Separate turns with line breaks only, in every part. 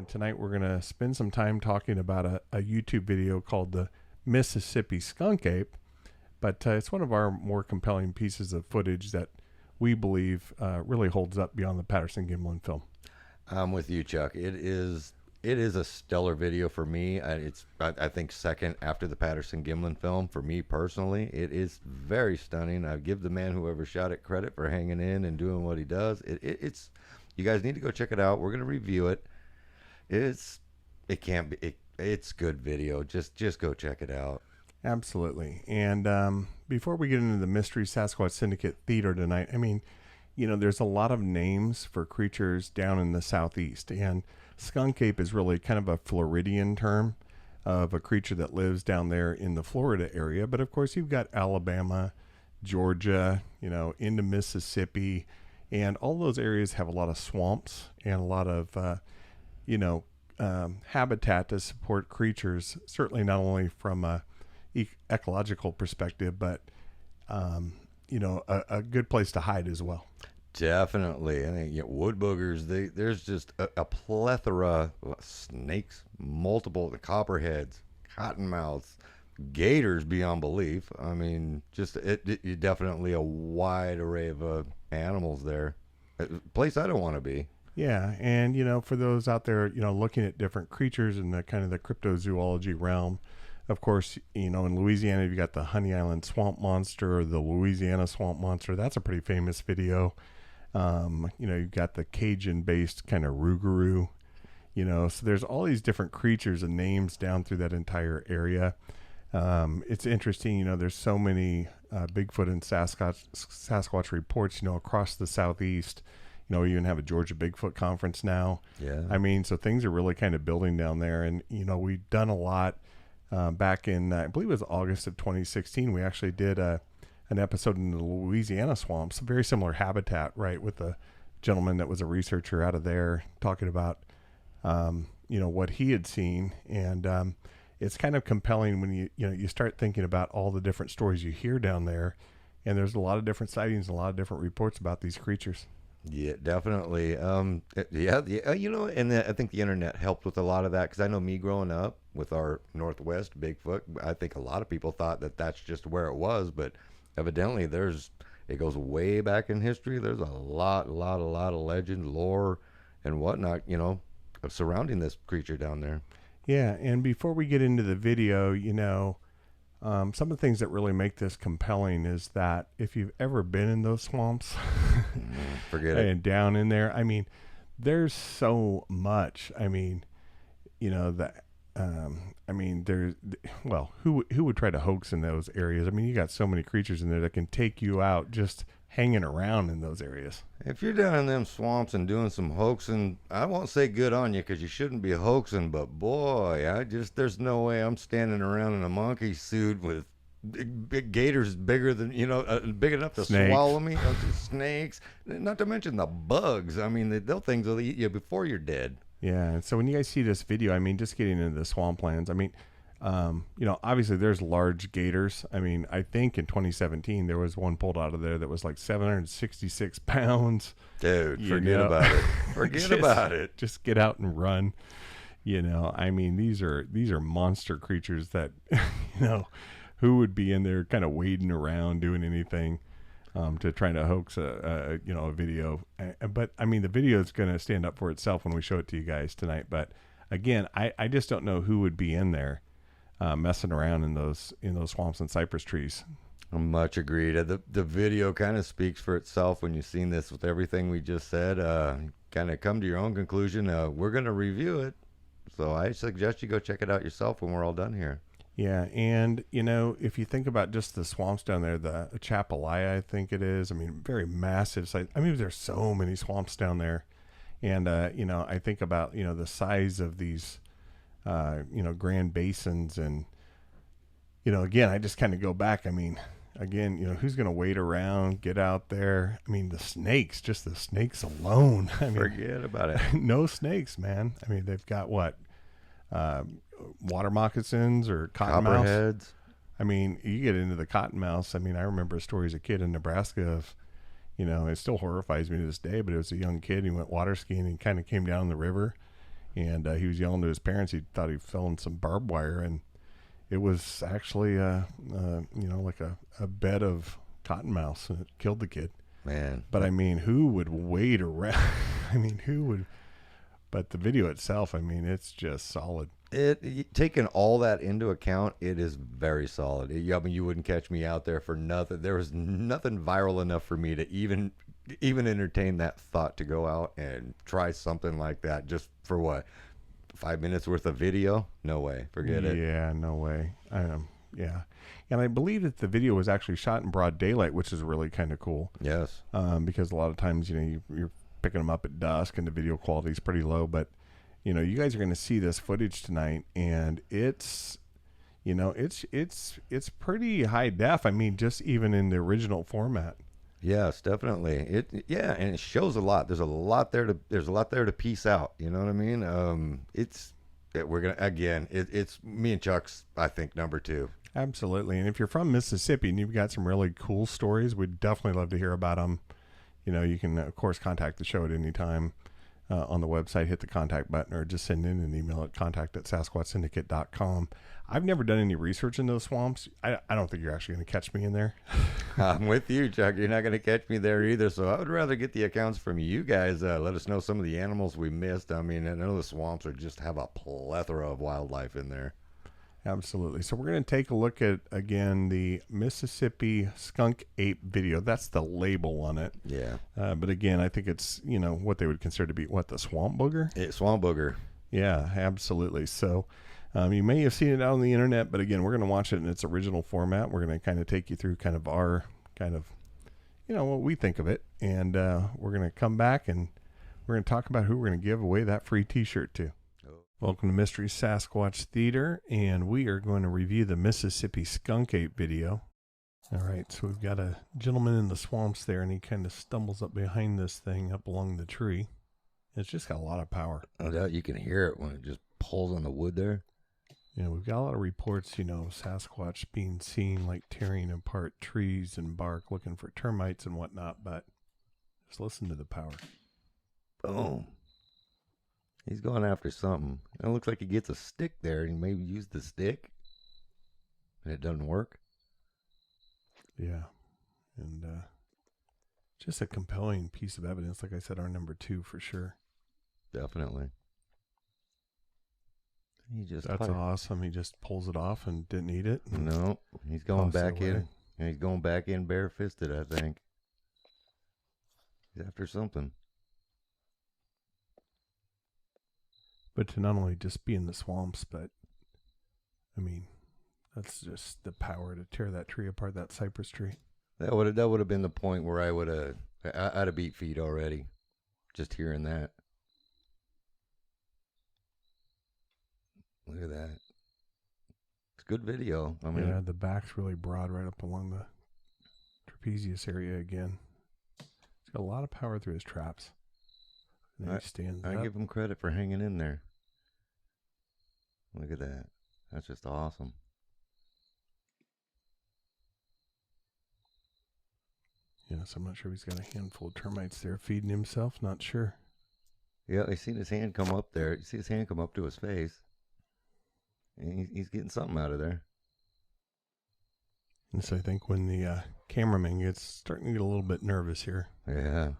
Tonight we're going to spend some time talking about a YouTube video called the Mississippi Skunk Ape, but it's one of our more compelling pieces of footage that we believe really holds up beyond the Patterson-Gimlin film.
I'm with you, Chuck. It is a stellar video for me. I think second after the Patterson-Gimlin film for me personally. It is very stunning. I give the man whoever shot it credit for hanging in and doing what he does. It's you guys need to go check it out. We're gonna review it. It's good video. Just go check it out.
Absolutely. And before we get into the Mystery Sasquatch Syndicate Theater tonight, I mean, there's a lot of names for creatures down in the southeast, and skunk ape is really kind of a Floridian term of a creature that lives down there in the Florida area. But of course, you've got Alabama, Georgia, into Mississippi, and all those areas have a lot of swamps and a lot of, habitat to support creatures, certainly not only from a ecological perspective, but, a good place to hide as well.
Definitely. I think wood boogers, there's just a plethora of snakes, multiple, the copperheads, cottonmouths, gators beyond belief. I mean, definitely a wide array of animals there. A place I don't want to be.
Yeah, and for those out there, looking at different creatures in the kind of the cryptozoology realm, of course, in Louisiana, you've got the Honey Island Swamp Monster or the Louisiana Swamp Monster. That's a pretty famous video. You've got the Cajun-based kind of Rougarou, so there's all these different creatures and names down through that entire area. It's interesting, there's so many Bigfoot and Sasquatch reports, across the southeast. We even have a Georgia Bigfoot conference now.
Yeah.
I mean, so things are really kind of building down there. And, we've done a lot back in, I believe it was August of 2016. We actually did an episode in the Louisiana swamps, a very similar habitat, right, with a gentleman that was a researcher out of there talking about, what he had seen. And it's kind of compelling when you start thinking about all the different stories you hear down there. And there's a lot of different sightings and a lot of different reports about these creatures.
Yeah, definitely. And I think the internet helped with a lot of that, because I know me growing up with our Northwest Bigfoot, I think a lot of people thought that that's just where it was, but evidently it goes way back in history. There's a lot of legend, lore, and whatnot, surrounding this creature down there.
Yeah, and before we get into the video, some of the things that really make this compelling is that if you've ever been in those swamps,
forget it.
And down in there, I mean, there's so much. I mean, who would try to hoax in those areas? I mean, you got so many creatures in there that can take you out just hanging around in those areas.
If you're down in them swamps and doing some hoaxing, I won't say good on you, because you shouldn't be hoaxing, but boy, there's no way I'm standing around in a monkey suit with big gators bigger than, big enough to swallow me. Snakes, not to mention the bugs. I mean, those things will eat you before you're dead.
Yeah, and so when you guys see this video, I mean, just getting into the swamplands, I mean, obviously there's large gators. I mean, I think in 2017 there was one pulled out of there that was like 766 pounds.
Dude, forget about it. Forget about it.
Just get out and run. I mean, these are monster creatures that, who would be in there kind of wading around doing anything to try to hoax a video. But I mean, the video is going to stand up for itself when we show it to you guys tonight. But again, I just don't know who would be in there messing around in those swamps and cypress trees.
Much agreed. The video kind of speaks for itself when you've seen this with everything we just said. Kind of come to your own conclusion. We're going to review it, so I suggest you go check it out yourself when we're all done here.
Yeah, and if you think about just the swamps down there, the Chapalaya, I think it is. I mean, very massive size. I mean, there's so many swamps down there, and I think about the size of these grand basins, and again, I just kind of go back. I mean, again, who's going to wait around, get out there? I mean, just the snakes alone. I mean,
forget about it.
No snakes, man. I mean, they've got what? Water moccasins or cottonmouths.
Copperheads.
I mean, you get into the cottonmouths. I mean, I remember a story as a kid in Nebraska of, it still horrifies me to this day, but it was a young kid. He went water skiing and kind of came down the river, and he was yelling to his parents. He thought he fell in some barbed wire, and it was actually, like a bed of cottonmouths, and it killed the kid.
Man.
But I mean, who would wait around? I mean, who would? But the video itself, I mean, it's just solid.
Taking all that into account, it is very solid. I mean, you wouldn't catch me out there for nothing. There was nothing viral enough for me to even entertain that thought to go out and try something like that just for what, 5 minutes worth of video? No way. Forget it.
Yeah, no way. Yeah. And I believe that the video was actually shot in broad daylight, which is really kind of cool.
Yes.
Because a lot of times, you're picking them up at dusk and the video quality is pretty low, but you guys are going to see this footage tonight, and it's pretty high def. I mean, just even in the original format.
Yes, definitely. And it shows a lot. There's a lot there to piece out. You know what I mean? It's me and Chuck's, I think, number 2.
Absolutely. And if you're from Mississippi and you've got some really cool stories, we'd definitely love to hear about them. You can, of course, contact the show at any time on the website. Hit the contact button or just send in an email at contact@sasquatchsyndicate.com. I've never done any research into the swamps. I don't think you're actually going to catch me in there.
I'm with you, Chuck. You're not going to catch me there either. So I would rather get the accounts from you guys. Let us know some of the animals we missed. I mean, I know the swamps just have a plethora of wildlife in there.
Absolutely. So we're going to take a look at, again, the Mississippi skunk ape video. That's the label on it.
Yeah.
But again, I think it's, what they would consider to be, the swamp booger?
Swamp booger.
Yeah, absolutely. So you may have seen it out on the internet, but again, we're going to watch it in its original format. We're going to kind of take you through kind of our what we think of it. And we're going to come back and we're going to talk about who we're going to give away that free t-shirt to. Welcome to Mystery Sasquatch Theater, and we are going to review the Mississippi skunk ape video. All right, so we've got a gentleman in the swamps there, and he kind of stumbles up behind this thing up along the tree. It's just got a lot of power.
No doubt you can hear it when it just pulls on the wood there.
Yeah, we've got a lot of reports, Sasquatch being seen like tearing apart trees and bark, looking for termites and whatnot, but just listen to the power.
Boom. He's going after something. It looks like he gets a stick there and maybe use the stick. And it doesn't work.
Yeah. And just a compelling piece of evidence. Like I said, our number 2 for sure.
Definitely.
That's awesome. He just pulls it off and didn't eat it.
No. He's going back in. And he's going back in bare-fisted, I think. He's after something.
But to not only just be in the swamps, but, I mean, that's just the power to tear that tree apart, that cypress tree.
That would have been the point where I'd have beat feet already, just hearing that. Look at that. It's good video. I mean,
yeah, the back's really broad right up along the trapezius area again. He's got a lot of power through his traps. And he stands up.
I give him credit for hanging in there. Look at that. That's just awesome.
Yes, I'm not sure if he's got a handful of termites there feeding himself. Not sure.
Yeah, I seen his hand come up there. You see his hand come up to his face. And he's getting something out of there.
And so I think when the cameraman gets starting to get a little bit nervous here.
Yeah.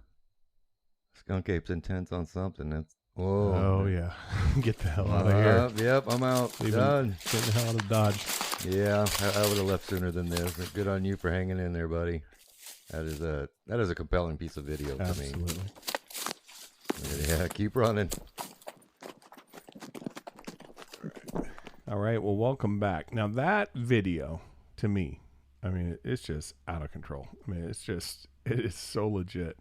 Skunk ape's intense on something. That's whoa.
Oh yeah. Get the hell out of here.
Yep, I'm out. Done.
Get the hell out of Dodge.
Yeah, I would have left sooner than this. Good on you for hanging in there, buddy. That is a compelling piece of video to me.
Absolutely.
Yeah, keep running.
All right. Well, welcome back. Now that video, to me, I mean, it's just out of control. I mean, it is so legit.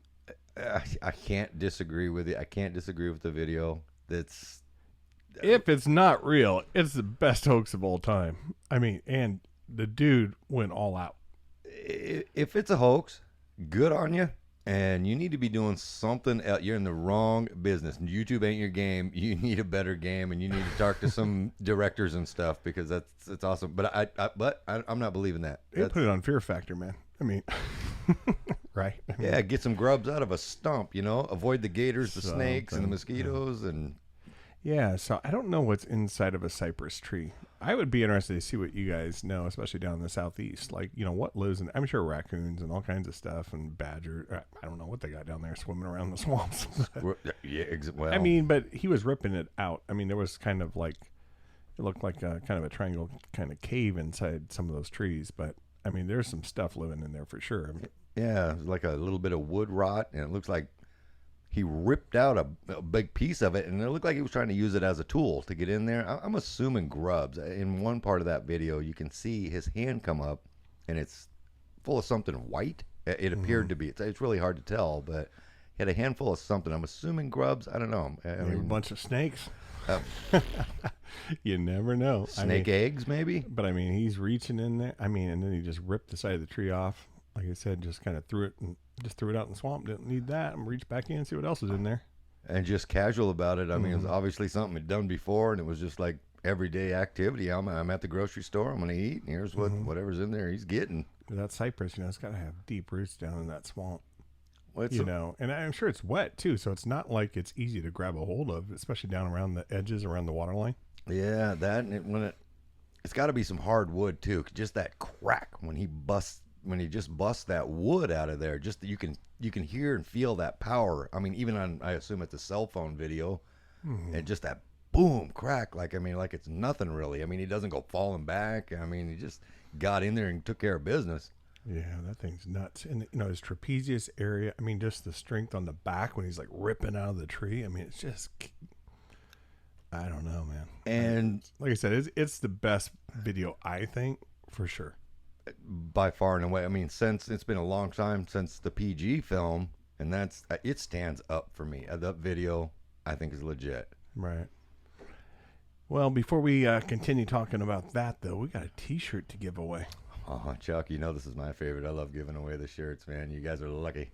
I can't disagree with it. I can't disagree with the video.
If it's not real, it's the best hoax of all time. I mean, and the dude went all out.
If it's a hoax, good on you. And you need to be doing something else. You're in the wrong business. YouTube ain't your game. You need a better game, and you need to talk to some directors and stuff because it's awesome. But I'm not believing that.
They put it on Fear Factor, man. I mean, right?
Yeah, get some grubs out of a stump. Avoid the gators, the snakes, and the mosquitoes, and
Yeah, so I don't know what's inside of a cypress tree. I would be interested to see what you guys know, especially down in the southeast. Like, what lives in? I'm sure raccoons and all kinds of stuff, and badger. I don't know what they got down there swimming around the swamps.
Yeah, well,
I mean, but he was ripping it out. I mean, there was kind of like it looked like a kind of a triangle kind of cave inside some of those trees. But I mean, there's some stuff living in there for sure. I mean,
yeah, it was like a little bit of wood rot, and it looks like he ripped out a big piece of it, and it looked like he was trying to use it as a tool to get in there. I'm assuming grubs. In one part of that video, you can see his hand come up, and it's full of something white. It appeared to be. It's really hard to tell, but he had a handful of something. I'm assuming grubs. I don't know. I
maybe
mean,
a bunch of snakes. You never know.
Snake eggs, maybe?
But I mean, he's reaching in there. I mean, and then he just ripped the side of the tree off. Like I said, just kind of threw it out in the swamp. Didn't need that. I'm reach back in and see what else is in there.
And just casual about it. I mean, it was obviously something he'd done before, and it was just like everyday activity. I'm at the grocery store. I'm going to eat, and here's whatever's in there he's getting.
That cypress, it's got to have deep roots down in that swamp.
Well,
and I'm sure it's wet too, so it's not like it's easy to grab a hold of, especially down around the edges, around the water line.
Yeah, that and it's got to be some hard wood too. Just that crack when he just busts that wood out of there. Just you can hear and feel that power. I mean, even on I assume it's a cell phone video, and just that boom crack. Like it's nothing really. I mean, he doesn't go falling back. I mean, he just got in there and took care of business.
Yeah, that thing's nuts. And his trapezius area. I mean, just the strength on the back when he's like ripping out of the tree. I mean, it's just. I don't know, man.
And
like I said, it's the best video, I think, for sure.
By far and away. I mean, since it's been a long time since the PG film, and it stands up for me. That video, I think, is legit.
Right. Well, before we continue talking about that, though, we got a T-shirt to give away.
Oh, Chuck, this is my favorite. I love giving away the shirts, man. You guys are lucky.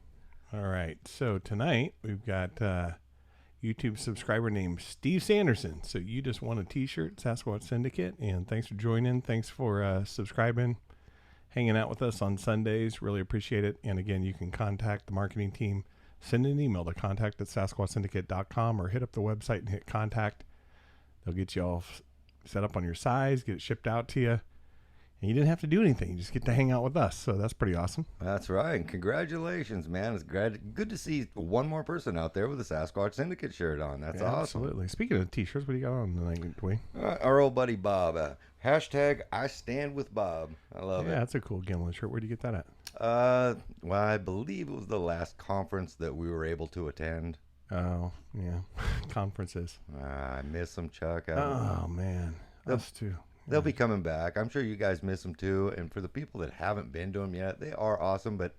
All right. So tonight we've got YouTube subscriber named Steve Sanderson. So you just won a T-shirt, Sasquatch Syndicate, and thanks for joining. Thanks for subscribing, hanging out with us on Sundays. Really appreciate it. And again, you can contact the marketing team. Send an email to contact@sasquatchsyndicate.com or hit up the website and hit contact. They'll get you all set up on your size, get it shipped out to you. And you didn't have to do anything. You just get to hang out with us. So that's pretty awesome.
That's right. And congratulations, man. It's good to see one more person out there with a Sasquatch Syndicate shirt on. That's awesome.
Absolutely. Speaking of T-shirts, what do you got on tonight, Dwayne?
Our old buddy Bob. Hashtag I stand with Bob. I love it.
Yeah, that's a cool Gimlin shirt. Where did you get that at?
Well, I believe it was the last conference that we were able to attend.
Oh, yeah. Conferences.
I miss them, Chuck.
Oh, man. Us too.
They'll be coming back. I'm sure you guys miss them too. And for the people that haven't been to them yet, they are awesome, but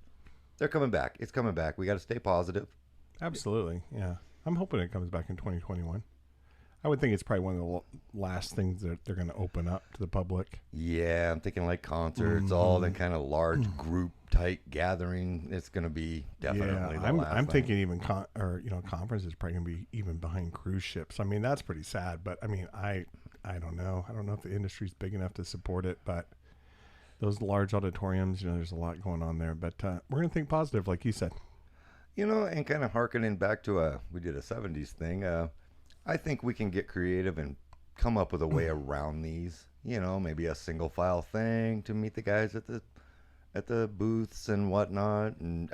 they're coming back. It's coming back. We got to stay positive.
Absolutely. Yeah. I'm hoping it comes back in 2021. I would think it's probably one of the last things that they're going to open up to the public.
Yeah, I'm thinking like concerts, all that kind of large group type gathering. It's going to be definitely the last
I'm
thing.
thinking even conferences probably going to be even behind cruise ships. I mean, that's pretty sad, but I mean, I don't know. I don't know if the industry's big enough to support it, but those large auditoriums, there's a lot going on there. But we're going to think positive, like you said.
And kind of hearkening back to we did a 70s thing. I think we can get creative and come up with a way around these. Maybe a single file thing to meet the guys at the booths and whatnot, and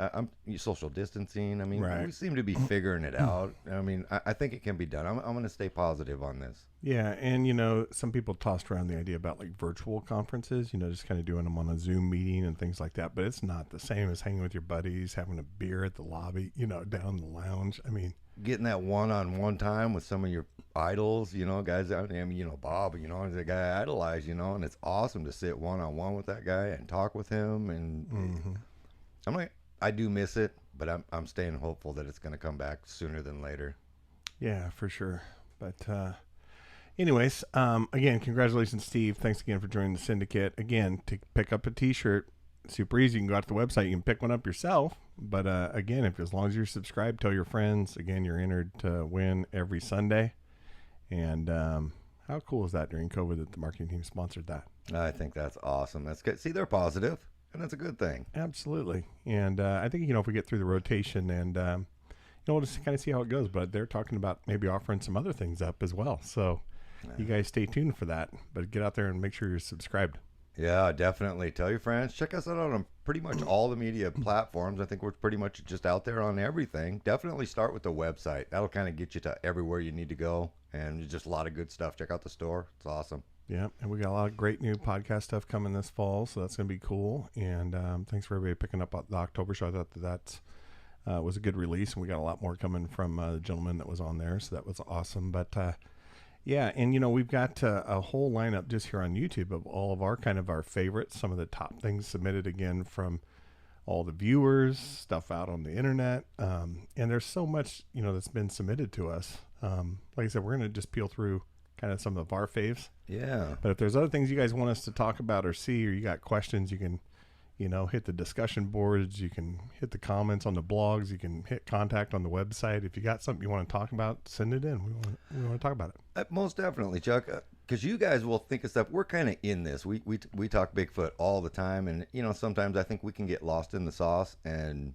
social distancing. I mean,
Right.
We seem to be figuring it out. I mean, I think it can be done. I'm going to stay positive on this.
Yeah, and some people tossed around the idea about like virtual conferences, just kind of doing them on a Zoom meeting and things like that. But it's not the same as hanging with your buddies, having a beer at the lobby, down the lounge. I mean,
getting that one-on-one time with some of your idols, guys. I mean, Bob, he's a guy I idolize, and it's awesome to sit one-on-one with that guy and talk with him. And I do miss it, but I'm staying hopeful that it's going to come back sooner than later.
Yeah, for sure. But anyways, again, congratulations, Steve. Thanks again for joining the syndicate. Again, to pick up a T-shirt, super easy. You can go out to the website. You can pick one up yourself. But again, as long as you're subscribed, tell your friends. Again, you're entered to win every Sunday. And how cool is that during COVID that the marketing team sponsored that?
I think that's awesome. That's good. See, they're positive, and that's a good thing.
Absolutely. And I think, if we get through the rotation and, we'll just kind of see how it goes. But they're talking about maybe offering some other things up as well. So you guys stay tuned for that. But get out there and make sure you're subscribed.
Yeah, definitely. Tell your friends. Check us out on pretty much all the media platforms. I think we're pretty much just out there on everything. Definitely start with the website. That'll kind of get you to everywhere you need to go. And just a lot of good stuff. Check out the store. It's awesome.
Yeah, and we got a lot of great new podcast stuff coming this fall, so that's going to be cool. And thanks for everybody picking up the October show. I thought that was a good release, and we got a lot more coming from the gentleman that was on there, so that was awesome. But yeah, and we've got a whole lineup just here on YouTube of all of our our favorites, some of the top things submitted again from all the viewers, stuff out on the internet, and there's so much that's been submitted to us. Like I said, we're going to just peel through kind of some of our faves.
Yeah.
But if there's other things you guys want us to talk about or see, or you got questions, you can, hit the discussion boards. You can hit the comments on the blogs. You can hit contact on the website. If you got something you want to talk about, send it in. We want to talk about it.
Most definitely, Chuck. Because you guys will think of stuff. We're kind of in this. We talk Bigfoot all the time, and sometimes I think we can get lost in the sauce and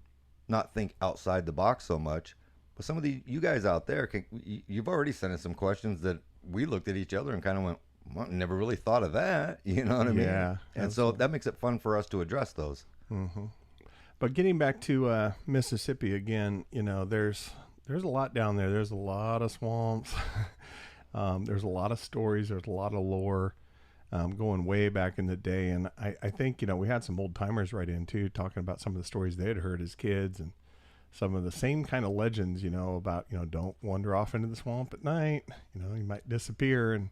not think outside the box so much. But some of you guys out there, you've already sent us some questions that we looked at each other and kind of went, well, never really thought of that. You know what I mean?
Yeah.
And so that makes it fun for us to address those.
Mm-hmm. But getting back to Mississippi again, there's a lot down there. There's a lot of swamps. There's a lot of stories. There's a lot of lore going way back in the day. And I think, we had some old timers right in too, talking about some of the stories they had heard as kids and some of the same kind of legends, about, don't wander off into the swamp at night, you might disappear and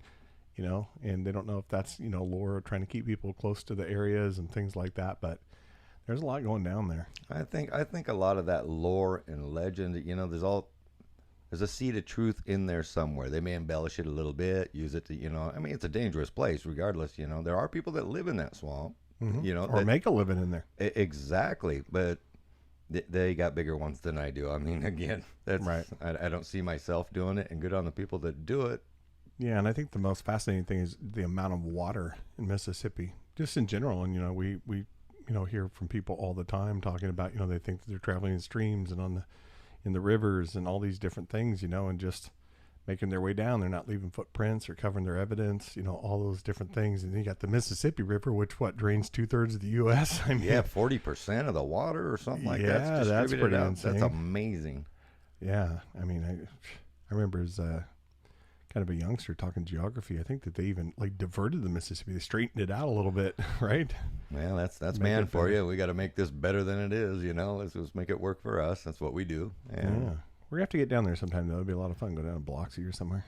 they don't know if that's, lore trying to keep people close to the areas and things like that. But there's a lot going down there.
I think a lot of that lore and legend, there's a seed of truth in there somewhere. They may embellish it a little bit, use it to, it's a dangerous place regardless, there are people that live in that swamp,
or make a living in there.
Exactly. But they got bigger ones than I do. I mean, again, that's right. I don't see myself doing it, and good on the people that do it.
Yeah, and I think the most fascinating thing is the amount of water in Mississippi, just in general. And we hear from people all the time talking about they think that they're traveling in streams and in the rivers and all these different things, and just making their way down. They're not leaving footprints or covering their evidence, all those different things. And then you got the Mississippi River, which drains 2/3 of the U.S. I mean,
40% of the water or something like that.
Yeah, that's pretty insane.
That's amazing.
Yeah, I mean, I remember as kind of a youngster talking geography. I think that they even diverted the Mississippi. They straightened it out a little bit, right?
Well, that's man for you. We got to make this better than it is. Let's make it work for us. That's what we do. And
yeah. We're going to have to get down there sometime, though. It'll be a lot of fun. Go down to Biloxi or somewhere.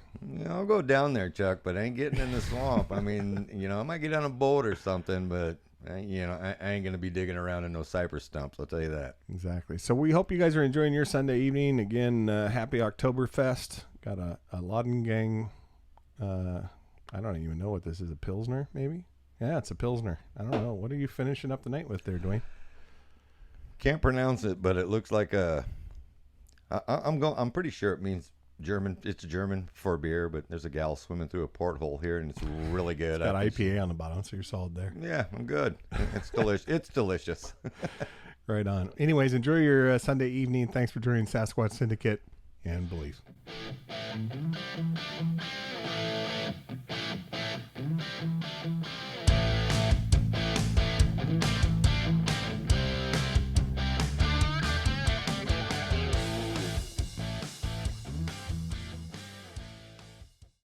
I'll go down there, Chuck, but I ain't getting in the swamp. I mean, I might get on a boat or something, but, I ain't going to be digging around in those cypress stumps. I'll tell you that.
Exactly. So we hope you guys are enjoying your Sunday evening. Again, happy Oktoberfest. Got a Ladengang. I don't even know what this is. A Pilsner, maybe? Yeah, it's a Pilsner. I don't know. What are you finishing up the night with there, Dwayne?
Can't pronounce it, but it looks like I'm pretty sure it means German. It's German for beer, but there's a gal swimming through a porthole here, and it's really good.
It's got IPA on the bottom, so you're solid there.
Yeah, I'm good. It's delicious. It's delicious.
Right on. Anyways, enjoy your Sunday evening. Thanks for joining Sasquatch Syndicate and Belief.